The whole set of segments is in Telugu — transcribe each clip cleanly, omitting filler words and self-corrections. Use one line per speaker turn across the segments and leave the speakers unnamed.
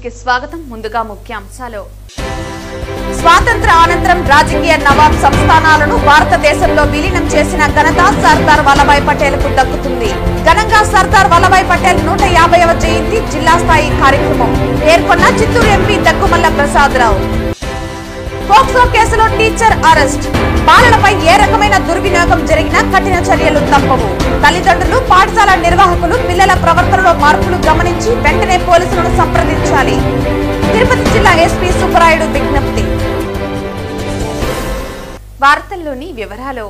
కి స్వాగతం. ముందుగా ముఖ్యాంశాలు. స్వాతంత్ర అనంతరం రాజకీయ నవాబ్ సంస్థానాలను భారతదేశంలో విలీనం చేసిన ఘనత సర్దార్ వల్లభాయ్ పటేల్ కు దక్కుతుంది. ఘనంగా సర్దార్ వల్లభాయ్ పటేల్ 150వ జయంతి జిల్లా స్థాయి కార్యక్రమం పేర్కొన్న చిత్తూరు ఎంపీ దగ్గుమల్ల ప్రసాదరావు. పోక్సో కేసులో టీచర్ అరెస్ట్. బాలలపై ఏ రకమైన దుర్వినియోగం జరిగినా కఠిన చర్యలు తప్పవు. తల్లిదండ్రులు, పాఠశాల నిర్వాహకులు పిల్లల ప్రవర్తనలో మార్పులు గమనించి వెంటనే పోలీసులను సంప్రదించాలి. తిరుపతి జిల్లా ఎస్పీ సుబ్బరాయుడు విజ్ఞప్తి. వార్తల్లోని వివరాలు.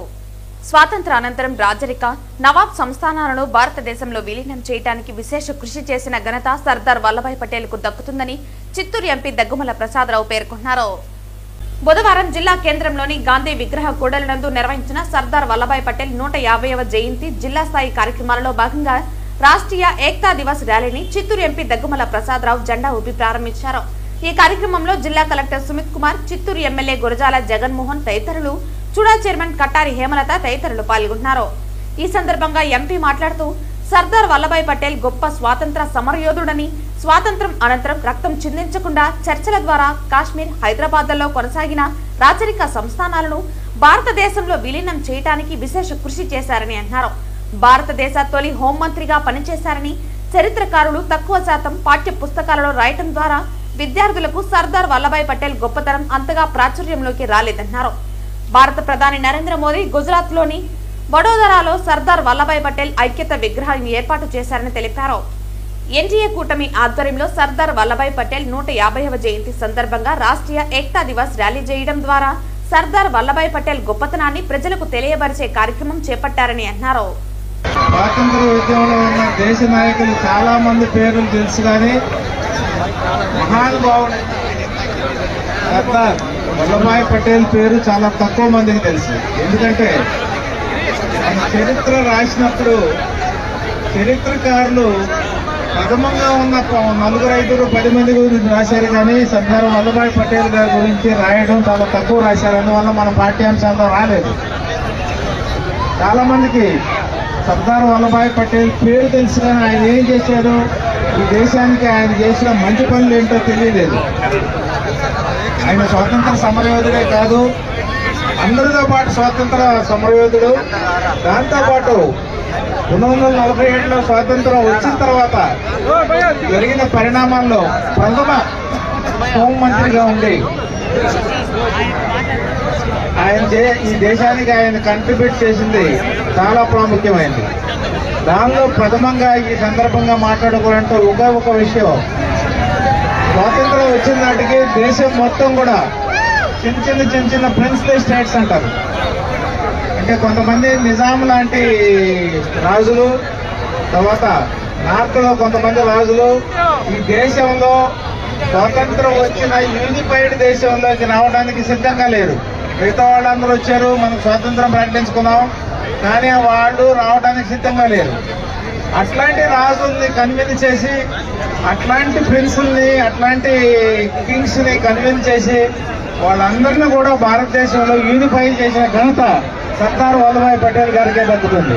స్వాతంత్ర అనంతరం రాజరిక నవాబ్ సంస్థానాలను భారతదేశంలో విలీనం చేయడానికి విశేష కృషి చేసిన ఘనత సర్దార్ వల్లభాయ్ పటేల్ కు దక్కుతుందని చిత్తూరు ఎంపీ దగ్గుమల్ల ప్రసాదరావు పేర్కొన్నారు. బుధవారం జిల్లా కేంద్రంలోని గాంధీ విగ్రహ కూడలినందు నిర్వహించిన సర్దార్ వల్లభాయ్ పటేల్ 150వ జయంతి జిల్లా స్థాయి కార్యక్రమాలలో భాగంగా రాష్ట్రీయ ఏక్తా దివస్ ర్యాలీని చిత్తూరు ఎంపీ దగ్గుమల్ల ప్రసాదరావు జెండా ఊపి ప్రారంభించారు. ఈ కార్యక్రమంలో జిల్లా కలెక్టర్ సుమిత్ కుమార్, చిత్తూరు ఎమ్మెల్యే గురజాల జగన్మోహన్ తదితరులు, చుడా చైర్మన్ కట్టారి హేమలత తదితరులు పాల్గొన్నారు. ఈ సందర్భంగా ఎంపీ మాట్లాడుతూ సర్దార్ వల్లభాయ్ పటేల్ గొప్ప స్వాతంత్ర సమరయోధుడని, స్వాతంత్రం అనంతరం రక్తం చిందించకుండా చర్చల ద్వారా కాశ్మీర్, హైదరాబాద్లలో కొనసాగిన రాచరిక సంస్థానాలను భారతదేశంలో విలీనం చేయడానికి విశేష కృషి చేశారని అన్నారు. భారతదేశ తొలి హోంమంత్రిగా పనిచేశారని, చరిత్రకారులు తక్కువ శాతం పాఠ్య పుస్తకాలలో రాయటం ద్వారా విద్యార్థులకు సర్దార్ వల్లభాయ్ పటేల్ గొప్పతనం అంతగా ప్రాచుర్యంలోకి రాలేదన్నారు. భారత ప్రధాని నరేంద్ర మోదీ గుజరాత్ లోని వడోదరాలో సర్దార్ వల్లభాయ్ పటేల్ ఐక్యత విగ్రహాన్ని ఏర్పాటు చేశారని తెలిపారు. ఎన్డీఏ కూటమి ఆధ్వర్యంలో సర్దార్ వల్లభాయ్ పటేల్ 150వ జయంతి సందర్భంగా రాష్ట్రీయ ఏక్తా దివస్ ర్యాలీ చేయడం ద్వారా సర్దార్ వల్లభాయ్ పటేల్ గొప్పతనాన్ని ప్రజలకు తెలియబరిచే కార్యక్రమం చేపట్టారని అన్నారు.
స్వాతంత్ర ఉద్యమంలో ఉన్న దేశ నాయకులు చాలా మంది పేర్లు తెలుసు, కానీ మహానుభావుడు సర్దార్ వల్లభాయ్ పటేల్ పేరు చాలా తక్కువ మందికి తెలుసు. ఎందుకంటే మన చరిత్ర రాసినప్పుడు చరిత్రకారులు ప్రథమంగా ఉన్న 4-5-10 మంది గురించి రాశారు, కానీ సర్దార్ వల్లభాయ్ పటేల్ గారి గురించి రాయడం చాలా తక్కువ రాశారు. అందువల్ల మన పాఠ్యాంశాల్లో రాలేదు. చాలా మందికి సర్దార్ వల్లభాయ్ పటేల్ పేరు తెలుసు, కానీ ఆయన ఏం చేశారు, ఈ దేశానికి ఆయన చేసిన మంచి పనులు ఏంటో తెలియలేదు. ఆయన స్వాతంత్ర సమరయోధుడే కాదు, అందరితో పాటు స్వాతంత్ర సమరయోధుడు. దాంతోపాటు 1947లో స్వాతంత్రం వచ్చిన తర్వాత జరిగిన పరిణామాల్లో ప్రథమ హోంమంత్రిగా ఉండి ఆయన ఈ దేశానికి ఆయన కంట్రిబ్యూట్ చేసింది చాలా ప్రాముఖ్యమైనది. దానిలో ప్రథమంగా ఈ సందర్భంగా మాట్లాడుకోవాలంటే ఒక విషయం, స్వాతంత్రం వచ్చిన నాటికి దేశం మొత్తం కూడా చిన్న ప్రిన్స్లీ స్టేట్స్ అంటారు. అంటే కొంతమంది నిజాం లాంటి రాజులు, తర్వాత నార్త్ లో కొంతమంది రాజులు ఈ దేశంలో స్వాతంత్రం వచ్చిన యూనిఫైడ్ దేశంలోకి రావడానికి సిద్ధంగా లేరు. మిగతా వాళ్ళందరూ వచ్చారు, మనం స్వాతంత్రం ప్రకటించుకున్నాం, కానీ వాళ్ళు రావడానికి సిద్ధంగా లేరు. అట్లాంటి రాజుల్ని కన్విన్స్ చేసి, అట్లాంటి ప్రిన్సుల్ని, అట్లాంటి కింగ్స్ ని కన్విన్స్ చేసి వాళ్ళందరినీ కూడా భారతదేశంలో యూనిఫై చేసిన ఘనత సర్దార్ వల్లభాయ్ పటేల్ గారికే దక్కుతుంది.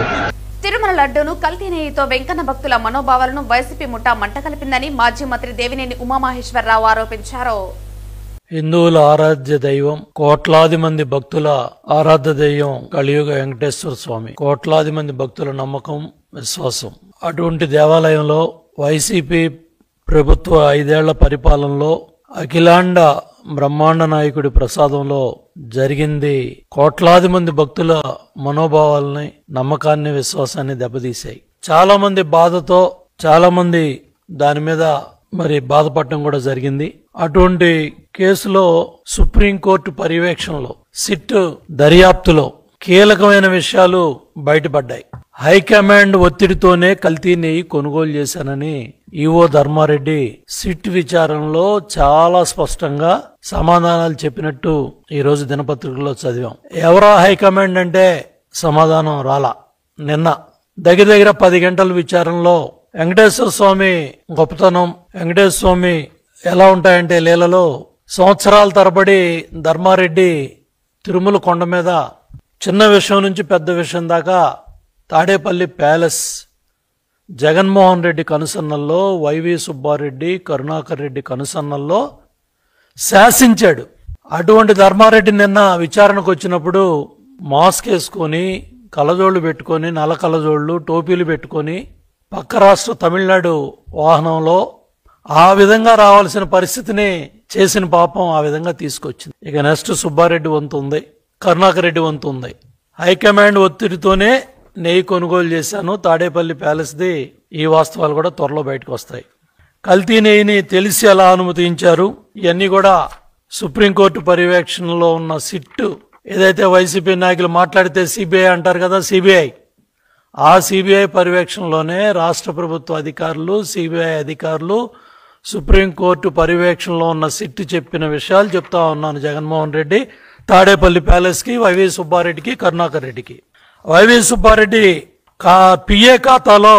తిరుమల లడ్డూను కల్తీ నెయ్యితో వెంకన్న భక్తుల మనోభావాలను వైసీపీ ముఠా మంటకలిపిందని మాజీ మంత్రి దేవినేని ఉమామహేశ్వరరావు ఆరోపించారు.
హిందువుల ఆరాధ్య దైవం, కోట్లాది మంది భక్తుల ఆరాధ్య దైవం కలియుగ వెంకటేశ్వర స్వామి, కోట్లాది మంది భక్తుల నమ్మకం, విశ్వాసం. అటువంటి దేవాలయంలో వైసీపీ ప్రభుత్వ 5 ఏళ్ల పరిపాలనలో అఖిలాండ బ్రహ్మాండ నాయకుడి ప్రసాదంలో జరిగింది కోట్లాది మంది భక్తుల మనోభావాలని, నమ్మకాన్ని, విశ్వాసాన్ని దెబ్బతీశాయి. చాలా మంది బాధతో, చాలా మంది దాని మీద బాధపడటం కూడా జరిగింది. అటువంటి కేసులో సుప్రీంకోర్టు పర్యవేక్షణలో, సిట్ దర్యాప్తులో కీలకమైన విషయాలు బయటపడ్డాయి. హైకమాండ్ ఒత్తిడితోనే కల్తీ నెయ్యి కొనుగోలు చేశానని ఈవో ధర్మారెడ్డి సిట్ విచారణలో చాలా స్పష్టంగా సమాధానాలు చెప్పినట్టు ఈ రోజు దినపత్రికలో చదివాం. ఎవరా హైకమాండ్ అంటే సమాధానం రాలా. నిన్న దగ్గర 10 గంటల విచారణలో వెంకటేశ్వర స్వామి గొప్పతనం, వెంకటేశ్వర స్వామి ఎలా ఉంటాయంటే లీలలో సంవత్సరాల తరబడి ధర్మారెడ్డి తిరుమల కొండ మీద చిన్న విషయం నుంచి పెద్ద విషయం దాకా తాడేపల్లి ప్యాలెస్ జగన్మోహన్ రెడ్డి కనుసన్నల్లో, వైవి సుబ్బారెడ్డి, కరుణాకర్ రెడ్డి కనుసన్నల్లో శాసించాడు. అటువంటి ధర్మారెడ్డి నిన్న విచారణకు వచ్చినప్పుడు మాస్క్ వేసుకొని, కళ్ళజోళ్లు పెట్టుకొని, నల్ల కళ్ళజోళ్లు, టోపీలు పెట్టుకొని పక్క రాష్ట్ర తమిళనాడు వాహనంలో ఆ విధంగా రావాల్సిన పరిస్థితిని చేసిన పాపం ఆ విధంగా తీసుకొచ్చింది. ఇక నెక్స్ట్ సుబ్బారెడ్డి వంతు ఉంది, కరుణాకర్ రెడ్డి వంతు ఉంది. హైకమాండ్ ఒత్తిడితోనే నెయ్యి కొనుగోలు చేశాను, తాడేపల్లి ప్యాలెస్ది. ఈ వాస్తవాలు కూడా త్వరలో బయటకు వస్తాయి. కల్తీ నెయ్యిని తెలిసి ఎలా అనుమతించారు, ఇవన్నీ కూడా సుప్రీంకోర్టు పర్యవేక్షణలో ఉన్న సిట్ ఏదైతే వైసీపీ నాయకులు మాట్లాడితే సిబిఐ అంటారు కదా, సిబిఐ, ఆ సిబిఐ పర్యవేక్షణలోనే రాష్ట్ర ప్రభుత్వ అధికారులు, సిబిఐ అధికారులు, సుప్రీంకోర్టు పర్యవేక్షణలో ఉన్న సిట్ చెప్పిన విషయాలు చెప్తా ఉన్నాను. జగన్మోహన్ రెడ్డి తాడేపల్లి ప్యాలెస్కి, వైవి సుబ్బారెడ్డికి, కరుణాకర్ రెడ్డికి. వైవి సుబ్బారెడ్డి పిఏ ఖాతాలో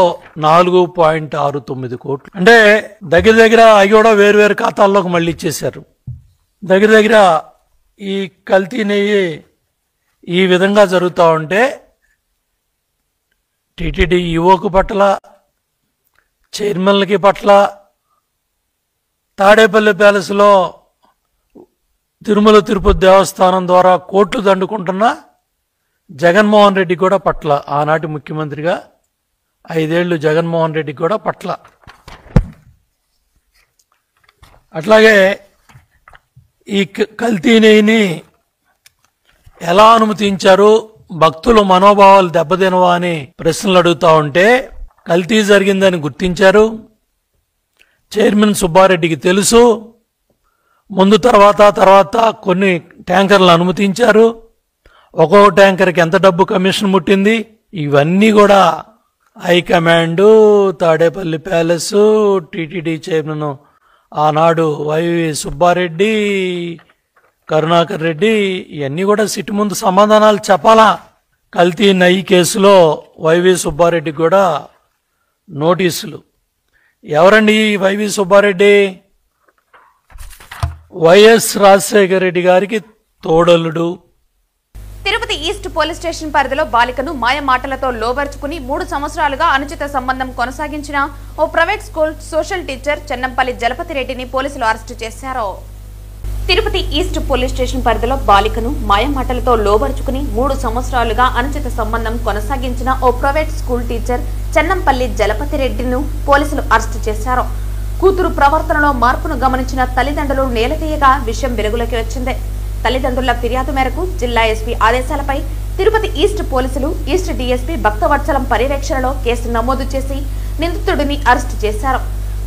4.69 కోట్లు, అంటే దగ్గర దగ్గర అవి కూడా వేరు ఖాతాల్లోకి మళ్ళీ ఇచ్చేశారు. దగ్గర ఈ కల్తీ నెయ్యి ఈ విధంగా జరుగుతూ ఉంటే టీటీడీ ఈవోకు పట్ల, చైర్మన్లకి పట్ల, తాడేపల్లి ప్యాలెస్లో తిరుమల తిరుపతి దేవస్థానం ద్వారా కోట్లు దండుకుంటున్న జగన్మోహన్ రెడ్డి కూడా పట్ల, ఆనాటి ముఖ్యమంత్రిగా 5 ఏళ్లు జగన్మోహన్ రెడ్డి కూడా పట్ల. అట్లాగే ఈ కల్తీ నెయ్యిని ఎలా అనుమతించారు, భక్తుల మనోభావాలు దెబ్బతినవా అని ప్రశ్నలు అడుగుతా ఉంటే కల్తీ జరిగిందని గుర్తించారు. చైర్మన్ సుబ్బారెడ్డికి తెలుసు. ముందు తర్వాత కొన్ని ట్యాంకర్లు అనుమతించారు. ఒక్కొక్క ట్యాంకర్కి ఎంత డబ్బు కమిషన్ ముట్టింది, ఇవన్నీ కూడా high command, Tadepalli palace, TTD chairman ఆనాడు వైవి సుబ్బారెడ్డి, కరుణాకర్ రెడ్డి, ఇవన్నీ కూడా సిట్ ముందు సమాధానాలు చెప్పాలా. కల్తీ నెయ్యి కేసులో వైవి సుబ్బారెడ్డికి కూడా నోటీసులు. ఎవరండి వైవి సుబ్బారెడ్డి? వైఎస్ రాజశేఖర రెడ్డి గారికి తోడలుడు.
తిరుపతి ఈస్ట్ పోలీస్ స్టేషన్ పరిధిలో బాలికను మాయ మాటలతో లోబర్చుకుని 3 సంవత్సరాలుగా అనుచిత సంబంధం కొనసాగించిన ఓ private school social teacher Chennampalli Jalapathi రెడ్డిని పోలీసులు అరెస్టు చేశారు. తిరుపతి ఈస్ట్ పోలీస్ స్టేషన్ పరిధిలో బాలికను మాయ మాటలతో లోబర్చుకుని 3 సంవత్సరాలుగా అనుచిత సంబంధం కొనసాగించిన ఓ private school teacher Chennampalli Jalapathi రెడ్డిను పోలీసులు అరెస్టు చేశారు. కూతురు ప్రవర్తనలో మార్పును గమనించిన తల్లిదండ్రులు నేలతీయగా విషయం వెలుగులోకి వచ్చింది. తల్లిదండ్రుల ఫిర్యాదు మేరకు జిల్లా ఎస్పీ ఆదేశాలపై తిరుపతి ఈస్ట్ పోలీసులు ఈస్ట్ డీఎస్పీ భక్తవత్సలం పర్యవేక్షణలో కేసు నమోదు చేసి నిందితుడిని అరెస్టు చేశారు.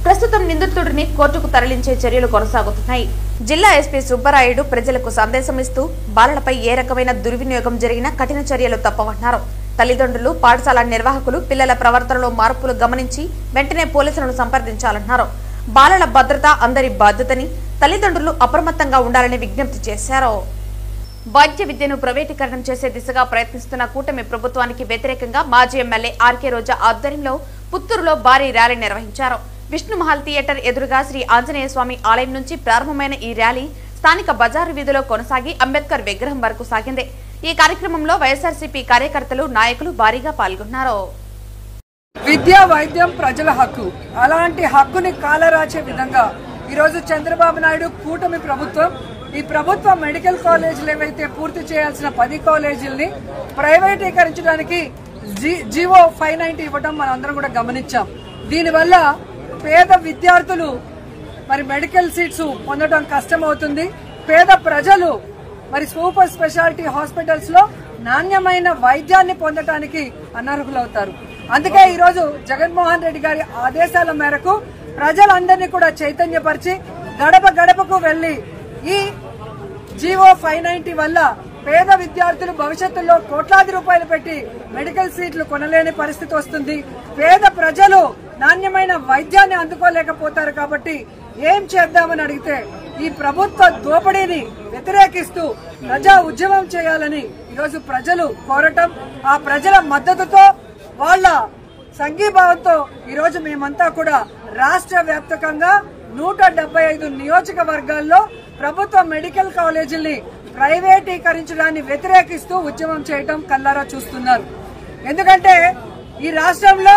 ప్రస్తుతం నిందితుడిని కోర్టుకు తరలించే చర్యలు కొనసాగుతున్నాయి. జిల్లా ఎస్పీ సుబ్బరాయుడు ప్రజలకు సందేశం ఇస్తూ బాలలపై ఏ రకమైన దుర్వినియోగం జరిగినా కఠిన చర్యలు తప్పవన్నారు. తల్లిదండ్రులు, పాఠశాల నిర్వాహకులు పిల్లల ప్రవర్తనలో మార్పులు గమనించి వెంటనే పోలీసులను సంప్రదించాలన్నారు. బాలల భద్రత అందరి బాధ్యతని, తల్లిదండ్రులు అప్రమత్తంగా ఉండాలని విజ్ఞప్తి చేశారు. వైద్య విద్యను ప్రైవేటీకరణం చేసే దిశగా ప్రయత్నిస్తున్న కూటమి ప్రభుత్వానికి వ్యతిరేకంగా మాజీ ఎమ్మెల్యే ఆర్కే రోజా ఆధ్వర్యంలో పుత్తూరులో భారీ ర్యాలీ నిర్వహించారు. విష్ణుమహల్ థియేటర్ ఎదురుగా శ్రీ ఆంజనేయ స్వామి ఆలయం నుంచి ప్రారంభమైన ఈ ర్యాలీ స్థానిక బజారు వీధిలో కొనసాగి అంబేద్కర్ విగ్రహం వరకు సాగింది. ఈ కార్యక్రమంలో వైఎస్ఆర్సీపీ కార్యకర్తలు, నాయకులు భారీగా పాల్గొన్నారు.
విద్య, వైద్యం ప్రజల హక్కు. అలాంటి హక్కుని కాలరాచే విధంగా ఈరోజు చంద్రబాబు నాయుడు కూటమి ప్రభుత్వం, ఈ ప్రభుత్వ మెడికల్ కాలేజీలు ఏవైతే పూర్తి చేయాల్సిన 10 కాలేజీలని ప్రైవేటీకరించడానికి జీవో 590 ఇవ్వడం మనందరం కూడా గమనించాం. దీనివల్ల పేద విద్యార్థులు మరి మెడికల్ సీట్స్ పొందడం కష్టమవుతుంది. పేద ప్రజలు మరి సూపర్ స్పెషాలిటీ హాస్పిటల్స్ లో నాణ్యమైన వైద్యాన్ని పొందడానికి అనర్హులవుతారు. అందుకే ఈరోజు జగన్మోహన్ రెడ్డి గారి ఆదేశాల మేరకు ప్రజలందరినీ కూడా చైతన్యపరిచి గడప గడపకు వెళ్లి ఈ జీవో 590 వల్ల పేద విద్యార్థులు భవిష్యత్తులో కోట్లాది రూపాయలు పెట్టి మెడికల్ సీట్లు కొనలేని పరిస్థితి వస్తుంది. పేద ప్రజలు నాణ్యమైన వైద్యాన్ని అందుకోలేకపోతారు. కాబట్టి ఏం చేద్దామని అడిగితే ఈ ప్రభుత్వ దోపిడీని వ్యతిరేకిస్తూ ప్రజా ఉద్యమం చేయాలని ఈరోజు ప్రజలు కోరటం, ఆ ప్రజల మద్దతుతో వాళ్ళ సంఘీభావంతో ఈరోజు మేమంతా కూడా రాష్ట్ర వ్యాప్తంగా 175 నియోజకవర్గాల్లో ప్రభుత్వ మెడికల్ కాలేజీల్ని ప్రైవేటీకరించడాన్ని వ్యతిరేకిస్తూ ఉద్యమం చేయడం కల్లారా చూస్తున్నారు. ఎందుకంటే ఈ రాష్ట్రంలో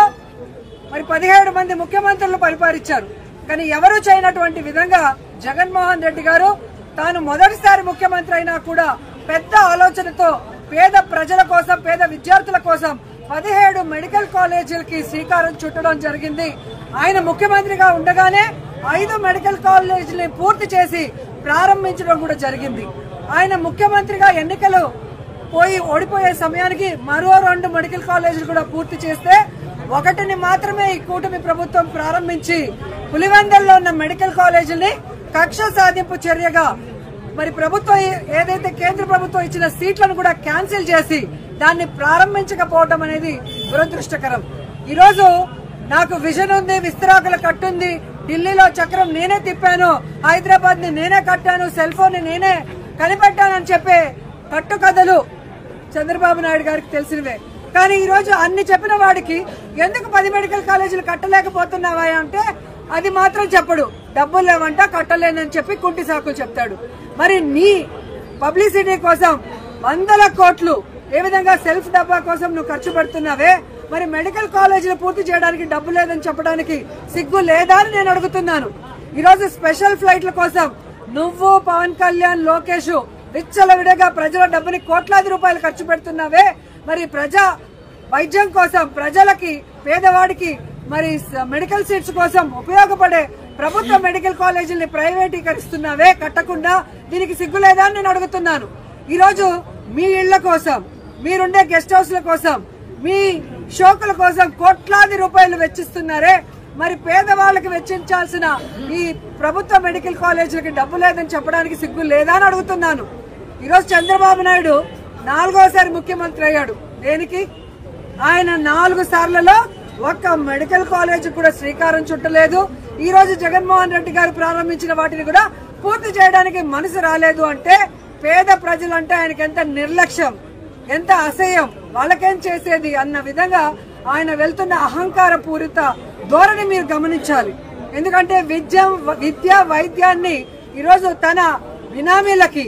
మరి 17 మంది ముఖ్యమంత్రులు పరిపాలించారు. కానీ ఎవరూ చేయనటువంటి విధంగా జగన్మోహన్ రెడ్డి గారు తాను మొదటిసారి ముఖ్యమంత్రి అయినా కూడా పెద్ద ఆలోచనతో పేద ప్రజల కోసం, పేద విద్యార్థుల కోసం 17 మెడికల్ కాలేజీలకి శ్రీకారం చుట్టడం జరిగింది. ఆయన ముఖ్యమంత్రిగా ఉండగానే 5 మెడికల్ కాలేజీలని పూర్తి చేసి ప్రారంభించడం కూడా జరిగింది. ఆయన ముఖ్యమంత్రిగా ఎన్నికలు ఓడిపోయే సమయానికి మరో 2 మెడికల్ కాలేజీలు కూడా పూర్తి చేస్తే ఒకటిని మాత్రమే ఈ కూటమి ప్రభుత్వం ప్రారంభించి పులివెందుల్లో ఉన్న మెడికల్ కాలేజీని కక్ష సాధింపు చర్యగా మరి ప్రభుత్వం ఏదైతే కేంద్ర ప్రభుత్వం ఇచ్చిన సీట్లను కూడా క్యాన్సిల్ చేసి దాన్ని ప్రారంభించకపోవడం అనేది దురదృష్టకరం. ఈరోజు నాకు విజన్ ఉంది, విస్తరాకుల కట్టుంది, ఢిల్లీలో చక్రం నేనే తిప్పాను, హైదరాబాద్ ని నేనే కట్టాను, సెల్ ఫోన్ ని నేనే కనిపెట్టానని చెప్పే కట్టుకథలు చంద్రబాబు నాయుడు గారికి తెలిసినవే. కానీ ఈ రోజు అన్ని చెప్పిన వాడికి ఎందుకు 10 మెడికల్ కాలేజీలు కట్టలేకపోతున్నావా అంటే అది మాత్రం చెప్పడు. డబ్బులు లేవంట, కట్టలేనని చెప్పి కుంటి సాకులు చెప్తాడు. మరి నీ పబ్లిసిటీ కోసం 100 కోట్లు ఏ విధంగా సెల్ఫ్ డబ్బా కోసం నువ్వు ఖర్చు పెడుతున్నావే, మరి మెడికల్ కాలేజీలు పూర్తి చేయడానికి డబ్బు లేదని చెప్పడానికి సిగ్గు లేదా అని నేను అడుగుతున్నాను. ఈరోజు స్పెషల్ ఫ్లైట్ల కోసం నువ్వు, పవన్ కళ్యాణ్, లోకేష్ విచ్చలవిడిగా ప్రజల డబ్బుని కోట్లాది రూపాయలు ఖర్చు పెడుతున్నావే, మరి ప్రజా వైద్యం కోసం, ప్రజలకి, పేదవాడికి మరి మెడికల్ సీట్స్ కోసం ఉపయోగపడే ప్రభుత్వ మెడికల్ కాలేజీల్ని ప్రైవేటీకరిస్తున్నావే కట్టకుండా, దీనికి సిగ్గు లేదా అని నేను అడుగుతున్నాను. ఈరోజు మీ ఇళ్ల కోసం, మీరుండే గెస్ట్ హౌస్ల కోసం, మీ షోకుల కోసం కోట్లాది రూపాయలు వెచ్చిస్తున్నారే, మరి పేదవాళ్ళకి వెచ్చించాల్సిన ఈ ప్రభుత్వ మెడికల్ కాలేజీలకి డబ్బు లేదని చెప్పడానికి సిగ్గు లేదా అని అడుగుతున్నాను. ఈరోజు చంద్రబాబు నాయుడు 4వసారి ముఖ్యమంత్రి అయ్యాడు. దేనికి? ఆయన 4 సార్లలో ఒక్క మెడికల్ కాలేజ్ కూడా శ్రీకారం చుట్టలేదు. ఈ రోజు జగన్మోహన్ రెడ్డి గారు ప్రారంభించిన వాటిని కూడా పూర్తి చేయడానికి మనసు రాలేదు అంటే పేద ప్రజలంటే ఆయనకి ఎంత నిర్లక్ష్యం, ఎంత అసహ్యం, వాళ్ళకేం చేసేది అన్న విధంగా ఆయన వెళ్తున్న అహంకార పూరిత ధోరణి మీరు గమనించాలి. ఎందుకంటే విద్య వైద్యాన్ని ఈరోజు తన బినామీలకి,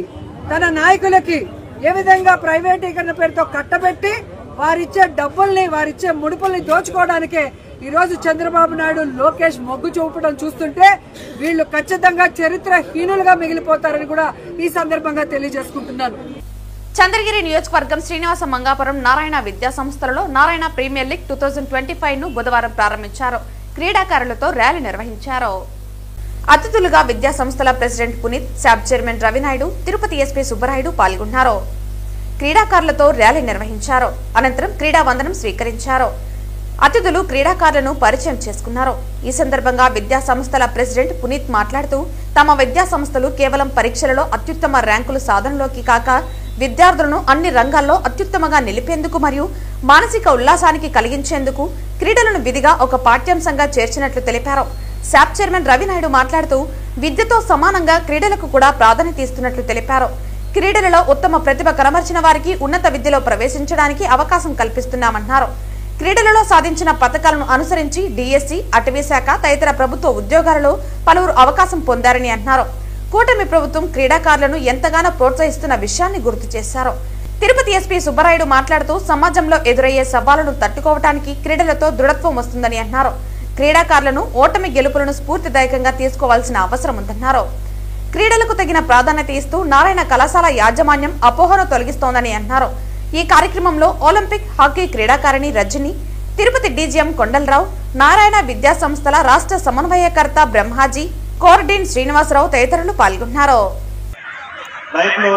తన నాయకులకి ఏ విధంగా ప్రైవేటీకరణ పేరుతో కట్టబెట్టి వారిచ్చే డబ్బుల్ని, వారిచ్చే ముడుపుల్ని దోచుకోవడానికే ఈ రోజు చంద్రబాబు నాయుడు, లోకేష్ మొగ్గు చూపడం చూస్తుంటే వీళ్ళు ఖచ్చితంగా చరిత్రహీనులుగా మిగిలిపోతారని కూడా ఈ సందర్భంగా తెలియజేసుకుంటున్నాను.
చంద్రగిరి నియోజకవర్గం శ్రీనివాస మంగాపురం నారాయణ విద్యా సంస్థలలో నారాయణ ప్రీమియర్ లీగ్ 2025 ను బుధవారం ప్రారంభించారు. క్రీడాకారులతో ర్యాలీ నిర్వహించారు. అతిథులుగా విద్యా సంస్థల president Puneeth, శాబ్ chairman Ravi Naidu, Tirupati SP Subbarayudu పాల్గొన్నారు. క్రీడాకారులతో ర్యాలీ నిర్వహించారు. అనంతరం క్రీడా వందనం స్వీకరించారు. అతిథులు క్రీడాకారులను పరిచయం చేసుకున్నారు. ఈ సందర్భంగా విద్యా సంస్థల ప్రెసిడెంట్ పునీత్ మాట్లాడుతూ తమ విద్యా సంస్థలు కేవలం పరీక్షలలో అత్యుత్తమ ర్యాంకులు సాధనలోకి కాక విద్యార్థులను అన్ని రంగాల్లో అత్యుత్తమంగా నిలిపేందుకు మరియు మానసిక ఉల్లాసానికి కలిగించేందుకు క్రీడలను విధిగా ఒక పాఠ్యాంశంగా చేర్చినట్లు తెలిపారు. శాప్ చైర్మన్ రవినాయుడు మాట్లాడుతూ విద్యతో సమానంగా క్రీడలకు కూడా ప్రాధాన్యత ఇస్తున్నట్లు తెలిపారు. క్రీడలలో ఉత్తమ ప్రతిభ కనబర్చిన వారికి ఉన్నత విద్యలో ప్రవేశించడానికి అవకాశం కల్పిస్తున్నామన్నారు. క్రీడలలో సాధించిన పథకాలను అనుసరించి డిఎస్సి, అటవీ శాఖ తదితర ప్రభుత్వ ఉద్యోగాలలో పలువురు అవకాశం పొందారని అన్నారు. కూటమి ప్రభుత్వం క్రీడాకారులను ఎంతగానో ప్రోత్సహిస్తున్న విషయాన్ని గుర్తు చేశారు. తిరుపతి ఎస్పీ సుబ్బరాయుడు మాట్లాడుతూ సమాజంలో ఎదురయ్యే సవాళ్లను తట్టుకోవడానికి క్రీడలతో దృఢత్వం వస్తుందని అన్నారు. క్రీడాకారులను ఓటమి గెలుపులను స్ఫూర్తిదాయకంగా తీసుకోవాల్సిన అవసరం ఉందన్నారు. క్రీడలకు తగిన ప్రాధాన్యత ఇస్తూ నారాయణ కళాశాల యాజమాన్యం అపోహను తొలగిస్తోందని అన్నారు. ఈ కార్యక్రమంలో ఒలింపిక్ హాకీ క్రీడాకారిణి రజని, తిరుపతి డీజీఎం కొండలరావు, నారాయణ విద్యా సంస్థల రాష్ట్ర సమన్వయకర్త బ్రహ్మాజీ, కోర్డీన్ శ్రీనివాసరావు తదితరులు పాల్గొన్నారు.
లైఫ్ లో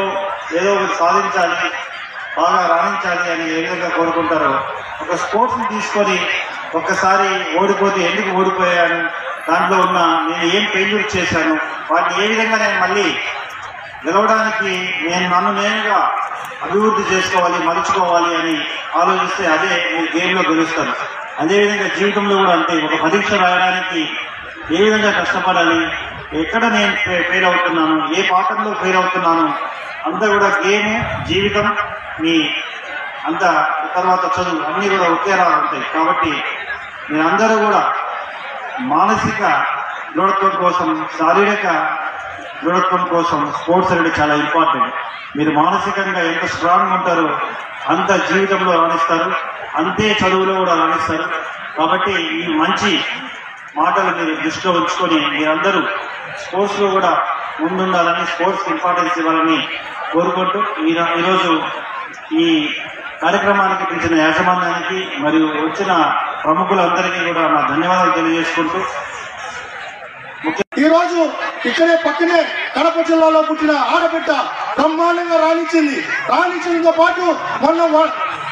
ఏదో ఒకటి సాధించాలి, బాగా రాణించాలి అని ఏ విధంగా కోరుకుంటారో ఒక స్పోర్ట్స్ ని తీసుకొని ఒక్కసారి ఓడిపోతే ఎందుకు ఓడిపోయాను, దాంట్లో ఉన్న నేను ఏం ఫెయిల్యూర్ చేశాను, వాటిని ఏ విధంగా నేను మళ్ళీ గెలవడానికి నన్ను నేనుగా అభివృద్ధి చేసుకోవాలి, మలుచుకోవాలి అని ఆలోచిస్తే అదే మీరు గేమ్లో గెలుస్తారు. అదేవిధంగా జీవితంలో కూడా అంతే. ఒక పరీక్ష రాయడానికి ఏ విధంగా కష్టపడాలి, ఎక్కడ నేను ఫెయిల్ అవుతున్నాను, ఏ పాఠంలో ఫెయిల్ అవుతున్నాను, అంతా కూడా గేమ్, జీవితం, మీ అంత తర్వాత చదువు అన్నీ కూడా ఒకేలా ఉంటాయి. కాబట్టి మీరందరూ కూడా మానసిక దృఢత్వం కోసం, శారీరక దృఢత్వం కోసం స్పోర్ట్స్ అనేది చాలా ఇంపార్టెంట్. మీరు మానసికంగా ఎంత స్ట్రాంగ్ ఉంటారో అంత జీవితంలో రాణిస్తారు, అంతే చదువులో కూడా రాణిస్తారు. కాబట్టి ఈ మంచి మాటలు మీరు దృష్టిలో ఉంచుకొని మీరందరూ స్పోర్ట్స్లో కూడా ముందుండాలని, స్పోర్ట్స్ ఇంపార్టెన్స్ ఇవ్వాలని కోరుకుంటూ ఈరోజు ఈ కార్యక్రమానికి పిలిచిన యాజమాన్యానికి మరియు వచ్చిన ప్రముఖులందరికీ కూడా నా ధన్యవాదాలు తెలియజేసుకుంటూ,
ఈరోజు ఇక్కడే పక్కనే కడప జిల్లాలో పుట్టిన ఆడబిడ్డ బ్రహ్మాండంగా రాణించడంతో పాటు మొన్న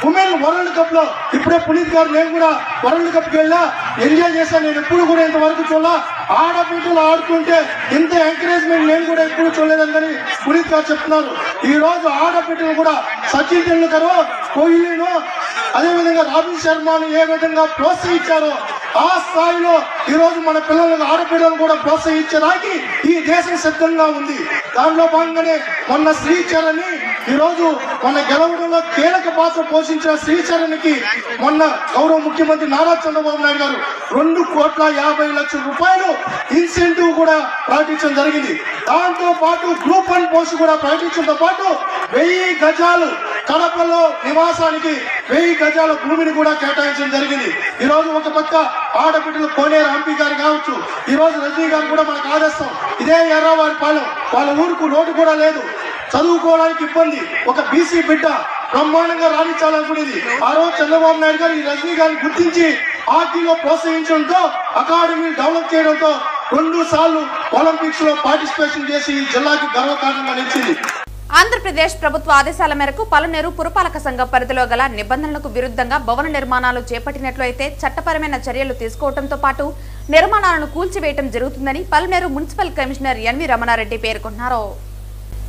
ఉమెన్ వరల్డ్ కప్ లో ఇప్పుడే పునీత్ గారు నేను కూడా వరల్డ్ కప్ కి వెళ్ళా, ఎంజాయ్ చేశాను. నేను ఎప్పుడు కూడా ఇంతవరకు చూడాల, ఆడబిడ్డలు ఆడుతుంటే ఇంత ఎంకరేజ్మెంట్ నేను కూడా ఎప్పుడు చూడలేదని పునీత్ గారు చెప్తున్నారు. ఈ రోజు ఆడబిడ్డలు కూడా సచిన్ టెండూల్కర్, కోహ్లీను, అదేవిధంగా రాబిన్ శర్మను ఏ విధంగా ప్రోత్సహించారో ఆ స్థాయిలో ఈ రోజు మన పిల్లలకు ఆడపిల్లలను కూడా ప్రోత్సహించడానికి ఈ దేశం సిద్ధంగా ఉంది. దానిలో భాగంగానే మొన్న శ్రీచరణ్ ఈ రోజు మన గెలవడంలో కీలక పాత్ర పోషించిన శ్రీచరణ్కి మొన్న గౌరవ ముఖ్యమంత్రి నారా చంద్రబాబు నాయుడు గారు 2,50,00,000 రూపాయలు ఇన్సెంటివ్ కూడా ప్రకటించడం జరిగింది. దాంతో పాటు గ్రూప్ 1 పోస్ట్ కూడా ప్రకటించడంతో పాటు 1000 గజాలు కడపలో నివాసానికి 1000 గజాల భూమిని కూడా కేటాయించడం జరిగింది. ఈ రోజు ఒక పక్క ఆడబిడ్డలు కోనేరు హంపి గారు కావచ్చు, ఈ రోజు రజనీ గారు కూడా మనకు ఆదర్శం. ఇదే ఎర్రవారిపాలెం, వాళ్ళ ఊరుకు రోడ్డు కూడా లేదు, చదువుకోవడానికి ఇబ్బంది. ఒక బీసీ బిడ్డ బ్రహ్మాండంగా రాణించాలనుకునేది. ఆ రోజు చంద్రబాబు నాయుడు గారు ఈ రజనీ గారిని గుర్తించి హాకీలో ప్రోత్సహించడంతో, అకాడమీని డెవలప్ చేయడంతో 2 సార్లు ఒలింపిక్స్ లో పార్టిసిపేషన్ చేసి ఈ జిల్లాకి గర్వకారణంగా నిలిచింది.
ఆంధ్రప్రదేశ్ ప్రభుత్వ ఆదేశాల మేరకు పలునేరు పురపాలక సంఘ పరిధిలో గల నిబంధనలకు విరుద్ధంగా భవన నిర్మాణాలు చేపట్టినట్లు అయితే చట్టపరమైన చర్యలు తీసుకోవడంతో పాటు నిర్మాణాలను కూల్చివేయడం జరుగుతుందని పలునేరు మున్సిపల్ కమిషనర్ ఎన్వి రమణారెడ్డి పేర్కొన్నారు.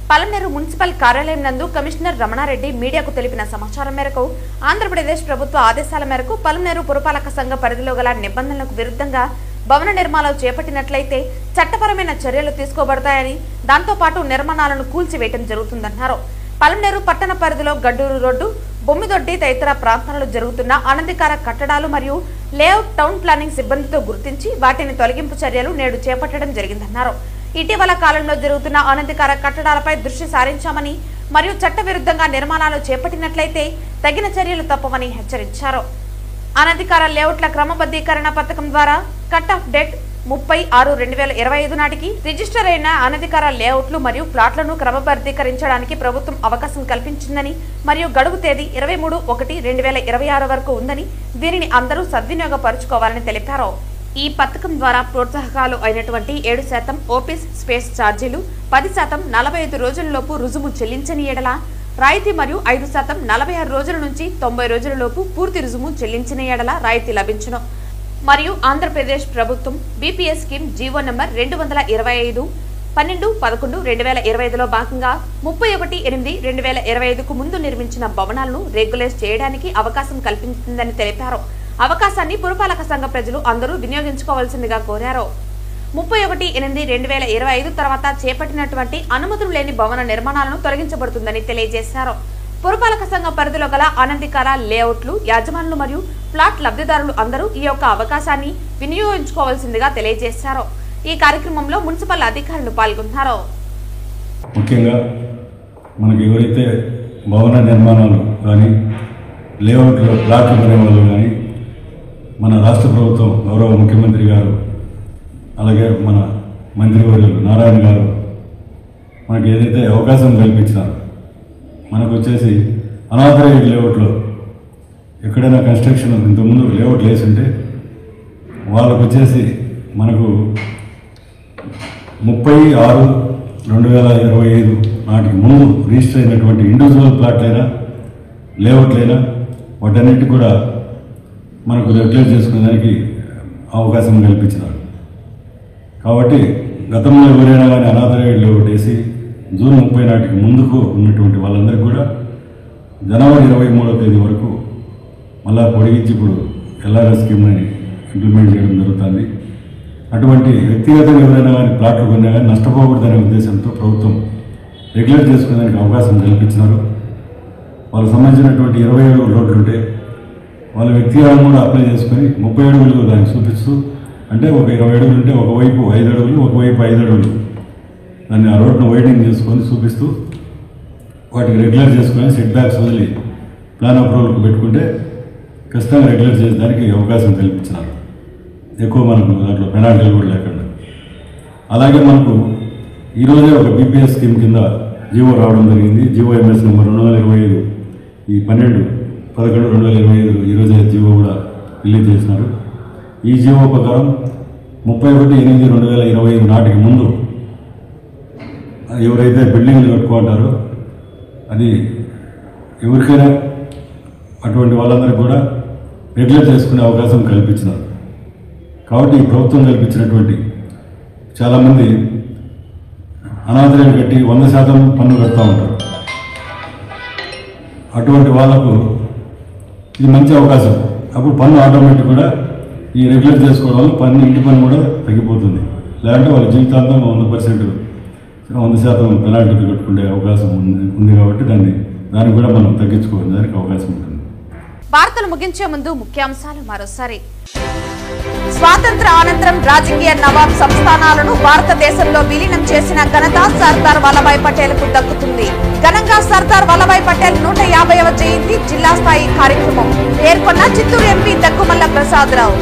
పలునేరు మున్సిపల్ కార్యాలయం నందు కమిషనర్ రమణారెడ్డి మీడియాకు తెలిపిన సమాచారం మేరకు ఆంధ్రప్రదేశ్ ప్రభుత్వ ఆదేశాల మేరకు పలునేరు పురపాలక సంఘ పరిధిలో గల నిబంధనలకు విరుద్ధంగా భవన నిర్మాణాలు చేపట్టినట్లయితే చట్టపరమైన చర్యలు తీసుకోబడతాయని, దాంతోపాటు నిర్మాణాలను కూల్చివేయడం జరుగుతుందన్నారు. పలునేరు పట్టణ పరిధిలో గడ్డూరు రోడ్డు, బొమ్మిదొడ్డి తదితర ప్రాంతాలలో జరుగుతున్న అనధికార కట్టడాలు మరియు లేఅవుట్ టౌన్ ప్లానింగ్ సిబ్బందితో గుర్తించి వాటిని తొలగింపు చర్యలు నేడు చేపట్టడం జరిగిందన్నారు. ఇటీవల కాలంలో జరుగుతున్న అనధికార కట్టడాలపై దృష్టి సారించామని మరియు చట్టవిరుద్ధంగా నిర్మాణాలు చేపట్టినట్లయితే తగిన చర్యలు తప్పవని హెచ్చరించారు. అనధికార లేఅవుట్ల క్రమబద్ధీకరణ పథకం ద్వారా కట్ ఆఫ్ డేట్ 30/6/2025 నాటికి రిజిస్టర్ అయిన అనధికార లేఅవుట్లు మరియు ప్లాట్లను క్రమబద్ధీకరించడానికి ప్రభుత్వం అవకాశం కల్పించిందని మరియు గడువు తేదీ 23/1/2026 వరకు ఉందని, దీనిని అందరూ సద్వినియోగపరుచుకోవాలని తెలిపారు. ఈ పథకం ద్వారా ప్రోత్సాహకాలు అయినటువంటి 7% ఓపీస్ స్పేస్ ఛార్జీలు, 10% 45 రోజులలోపు రుజుము చెల్లించని ఎడల రాయితీ మరియు 5% 46 రోజుల నుంచి 90 రోజులలోపు పూర్తి రుజుము చెల్లించిన ఎడల రాయితీ లభించును. మరియు ఆంధ్రప్రదేశ్ ప్రభుత్వం బీపీఎస్ స్కీమ్ జీవో నంబర్ 225 12/11/2025లో భాగంగా 31/8/2025కు ముందు నిర్మించిన భవనాలను రెగ్యులైజ్ చేయడానికి అవకాశం కల్పించిందని తెలిపారు. అవకాశాన్ని పురపాలక సంఘ ప్రజలు అందరూ వినియోగించుకోవాల్సిందిగా కోరారు. 31/8/2025 తర్వాత చేపట్టినటువంటి అనుమతులు లేని భవన నిర్మాణాలను తొలగించబడుతుందని తెలియజేశారు. పురపాలక సంఘ పరిధిలో గల అనధికార లేఅవుట్లు యాజమానులు మరియు ప్లాట్ లబ్ధిదారులు అందరూ ఈ యొక్క అవకాశాన్ని వినియోగించుకోవాల్సిందిగా తెలియజేశారు. ఈ కార్యక్రమంలో మున్సిపల్ అధికారులు పాల్గొన్నారు.
ముఖ్యంగా మనకి ఎవరైతే భవన నిర్మాణాలు కానీ లేఅవుట్లో ప్లాట్లు కొనే వాళ్ళు కానీ మన రాష్ట్ర ప్రభుత్వం గౌరవ ముఖ్యమంత్రి గారు అలాగే మన మంత్రివర్యులు నారాయణ గారు మనకి ఏదైతే అవకాశం కల్పించినారో మనకు వచ్చేసి అనాథరైజ్డ్ లేఅవుట్లో ఎక్కడైనా కన్స్ట్రక్షన్ ఇంతకుముందు లేఅవుట్లు వేసి ఉంటే వాళ్ళకు వచ్చేసి మనకు 30/6/2025 నాటికి ముందు రిజిస్టర్ అయినటువంటి ఇండివిజువల్ ప్లాట్లైనా లేఅవుట్లైనా వాటన్నిటి కూడా మనకు రెగ్యులేట్ చేసుకునేదానికి అవకాశం కల్పించినారు. కాబట్టి గతంలో ఎవరైనా కానీ అనాథరైజ్డ్ లేఅవుట్ వేసి జూన్ 30 నాటికి ముందుకు ఉన్నటువంటి వాళ్ళందరికీ కూడా జనవరి 23వ తేదీ వరకు మళ్ళా పొడిగించి ఇప్పుడు ఎల్ఆర్ఎస్ స్కీమ్ని ఇంప్లిమెంట్ చేయడం జరుగుతుంది. అటువంటి వ్యక్తిగతంగా ఎవరైనా కానీ ప్లాట్లు కొన్నా కానీ నష్టపోకూడదనే ఉద్దేశంతో ప్రభుత్వం రెగ్యులేట్ చేసుకునేదానికి అవకాశం కల్పించినారు. వాళ్ళకు సంబంధించినటువంటి 20 అడుగుల రోడ్లు ఉంటే వాళ్ళ వ్యక్తిగతంగా కూడా అప్లై చేసుకొని 30 అడుగులు దాన్ని చూపిస్తూ, అంటే ఒక 20 అడుగులు ఉంటే ఒకవైపు 5 అడుగులు ఒకవైపు 5 అడుగులు దాన్ని ఆ రోడ్ను వైడింగ్ చేసుకొని చూపిస్తూ వాటికి రెగ్యులర్ చేసుకొని సెట్ బ్యాక్స్ వదిలి ప్లాన్ అప్రూవల్కి పెట్టుకుంటే ఖచ్చితంగా రెగ్యులేట్ చేసేదానికి అవకాశం కల్పించినారు. ఎక్కువ మనకు దాంట్లో పెనాల్టీలు కూడా లేకుండా. అలాగే మనకు ఈరోజే ఒక బీపీఎస్ స్కీమ్ కింద జీవో రావడం జరిగింది. జీవో ఎంఎస్ నెంబర్ 225 ఈ 12/11/2025 ఈరోజే జీవో కూడా రిలీజ్ చేసినారు. ఈ జీవో ప్రకారం 31/8/2025 నాటికి ముందు ఎవరైతే బిల్డింగ్లు కట్టుకుంటారో అది ఎవరికైనా అటువంటి వాళ్ళందరికీ కూడా రెగ్యులేట్ చేసుకునే అవకాశం కల్పించినారు. కాబట్టి ఈ ప్రభుత్వం కల్పించినటువంటి చాలామంది అనాథాలు కట్టి 100% పన్ను కడుతూ ఉంటారు. అటువంటి వాళ్లకు ఇది మంచి అవకాశం. అప్పుడు పన్ను ఆటోమేటిక్ కూడా ఈ రెగ్యులేట్ చేసుకోవడం వల్ల ఇంటి పన్ను కూడా తగ్గిపోతుంది. లేదంటే వాళ్ళ జీవితాంతం 100% పెనాల్టీలు కట్టుకునే అవకాశం ఉంది. కాబట్టి దాన్ని కూడా మనం తగ్గించుకోవడానికి అవకాశం ఉంటుంది.
వార్తలు ముగించే ముందు ముఖ్యాంశాలు మరోసారి. స్వాతంత్ర అనంతరం రాజకీయ నవాబ్ సంస్థానాలను భారతదేశంలో విలీనం చేసిన ఘనత సర్దార్ వల్లభాయ్ పటేల్ కు దక్కుతుంది. ఘనంగా సర్దార్ వల్లభాయ్ పటేల్ 150వ జయంతి జిల్లా స్థాయి కార్యక్రమం పేర్కొన్న చిత్తూరు ఎంపీ దగ్గుమల్ల ప్రసాదరావు.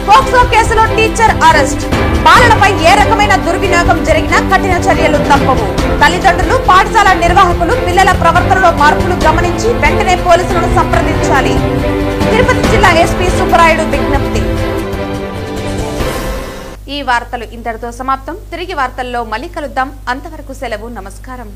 పోక్సో కేసులో టీచర్ అరెస్ట్. బాలలపై ఏ రకమైన దుర్వినియోగం జరిగినా కఠిన చర్యలు తప్పవు. తల్లిదండ్రులు, పాఠశాల నిర్వాహకులు పిల్లల ప్రవర్తనలో మార్పులు గమనించి వెంటనే పోలీసులను సంప్రదించాలి. తిరుపతి జిల్లా ఎస్పీ సుబ్బరాయుడు విజ్ఞప్తి. ఈ వార్తలు ఇంతటితో సమాప్తం. తిరిగి వార్తల్లో మళ్ళీ కలుద్దాం. అంతవరకు సెలవు. నమస్కారం.